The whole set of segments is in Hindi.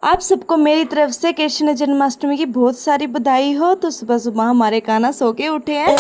आप सबको मेरी तरफ से कृष्ण जन्माष्टमी की बहुत सारी बधाई हो। तो सुबह सुबह हमारे कान्हा सो के उठे हैं।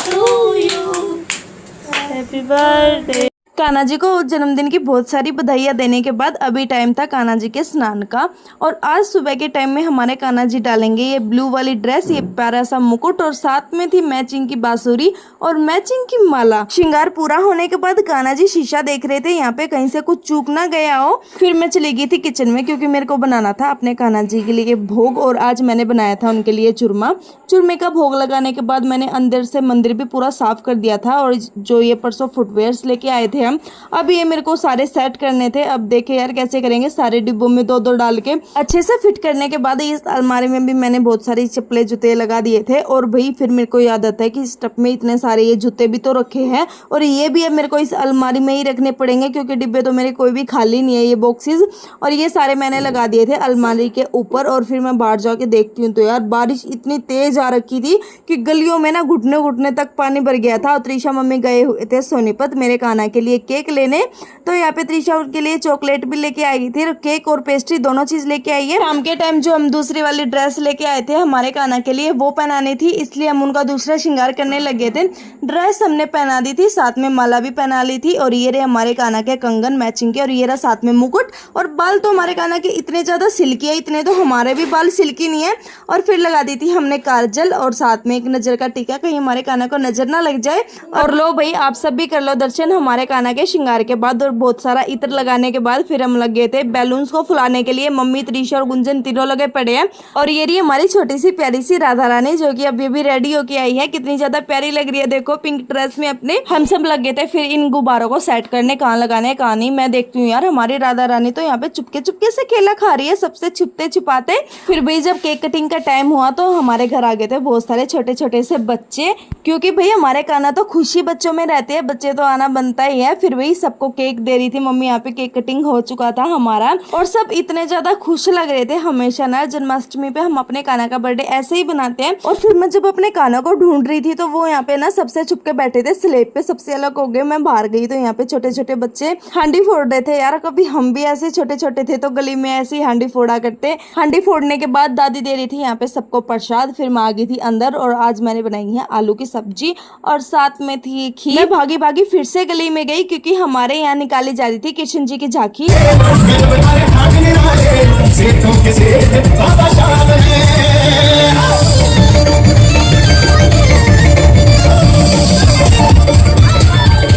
Happy birthday. कान्हा जी को जन्मदिन की बहुत सारी बधाइयाँ देने के बाद अभी टाइम था कान्हा जी के स्नान का। और आज सुबह के टाइम में हमारे कान्हा जी डालेंगे ये ब्लू वाली ड्रेस, ये प्यारा सा मुकुट और साथ में थी मैचिंग की बांसुरी और मैचिंग की माला। श्रृंगार पूरा होने के बाद कान्हा जी शीशा देख रहे थे यहाँ पे कहीं से कुछ चूक ना गया हो। फिर मैं चली गई थी किचन में क्योंकि मेरे को बनाना था अपने कान्हा जी के लिए भोग। और आज मैंने बनाया था उनके लिए चूरमा। चूरमे का भोग लगाने के बाद मैंने अंदर से मंदिर भी पूरा साफ कर दिया था। और जो ये परसों फुटवेयर्स लेके आए थे हम, अब ये मेरे को सारे सेट करने थे। अब देखे यार कैसे करेंगे, सारे डिब्बों में दो दो डाल के अच्छे से फिट करने के बाद इस अलमारी में भी मैंने बहुत सारी चप्पलें जूते लगा दिए थे। और भाई फिर मेरे को याद आता है कि इस टप में इतने सारे ये जूते भी तो रखे हैं और ये भी अब मेरे को इस अलमारी में ही रखने पड़ेंगे क्योंकि डिब्बे तो मेरे कोई भी खाली नहीं है, ये बॉक्सेस। और ये सारे मैंने लगा दिए थे अलमारी के ऊपर। और फिर मैं बाहर जाके देखती हूँ तो यार बारिश इतनी तेज आ रखी थी कि गलियों में ना घुटने घुटने तक पानी भर गया था। और त्रिशा मम्मी गए हुए थे सोनीपत मेरे कान्हा के लिए केक लेने। तो यहाँ पे त्रिशा उनके लिए चॉकलेट भी लेके आई थी, केक और पेस्ट्री दोनों चीज लेके आई है। शाम के टाइम जो हम दूसरी वाली ड्रेस लेके आए थे हमारे कान्हा के लिए वो पहनानी थी, इसलिए हम उनका दूसरा श्रृंगार करने लगे थे। ड्रेस हमने पहना दी थी, साथ में माला भी पहना ली थी। और ये रहे हमारे कान्हा के कंगन मैचिंग के, और ये रहा साथ में मुकुट। और बाल तो हमारे कान्हा के इतने ज्यादा सिल्की है, इतने तो हमारे भी बाल सिल्की नहीं है। और फिर लगा दी थी हमने काजल और साथ में एक नजर का टीका, कहीं हमारे कान्हा को नजर ना लग जाए। और लो भाई आप सब भी कर लो दर्शन हमारे कान्हा के श्रृंगार के बाद। और बहुत सारा इत्र लगाने के बाद फिर हम लगे थे बैलून्स को फुलाने के लिए। मम्मी, त्रिशा और गुंजन तीनों लगे पड़े हैं। और ये रही हमारी छोटी सी प्यारी सी राधा रानी जो कि अभी भी रेडी होके आई है। कितनी ज्यादा प्यारी लग रही है, देखो पिंक ड्रेस में अपने। हम सब लगे थे फिर इन गुब्बारों को सेट करने, कहाँ लगाने कहाँ नहीं। मैं देखती हूँ यार हमारी राधा रानी तो यहाँ पे चुपके चुपके से केला खा रही है, सबसे छुपते छुपाते। फिर भाई जब केक कटिंग का टाइम हुआ तो हमारे घर आ गए थे बहुत सारे छोटे छोटे से बच्चे, क्योंकि भाई हमारे कान्हा तो खुशी बच्चों में रहते हैं, बच्चे तो आना बनता ही है। फिर वही सबको केक दे रही थी मम्मी। यहाँ पे केक कटिंग हो चुका था हमारा और सब इतने ज्यादा खुश लग रहे थे। हमेशा ना जन्माष्टमी पे हम अपने कान्हा का बर्थडे ऐसे ही बनाते हैं। और फिर मैं जब अपने कान्हा को ढूंढ रही थी तो वो यहाँ पे ना सबसे छुप के बैठे थे स्लेब पे, सबसे अलग हो गए। मैं बाहर गई तो यहाँ पे छोटे छोटे बच्चे हांडी फोड़ रहे थे। यार कभी हम भी ऐसे छोटे छोटे थे तो गली में ऐसे ही हांडी फोड़ा करते। हांडी फोड़ने के बाद दादी दे रही थी यहाँ पे सबको प्रसाद। फिर मैं आ गई थी अंदर और आज मैंने बनाई है आलू की सब्जी और साथ में थी खीर। मैं भागी भागी फिर से गली में गई क्योंकि हमारे यहाँ निकाली जा रही थी कृष्ण जी की झांकी।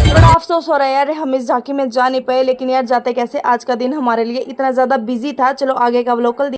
बड़ा अफसोस हो रहा है यार हम इस झांकी में जा नहीं पाए, लेकिन यार जाते कैसे। आज का दिन हमारे लिए इतना ज्यादा बिजी था। चलो आगे का व्लॉग कल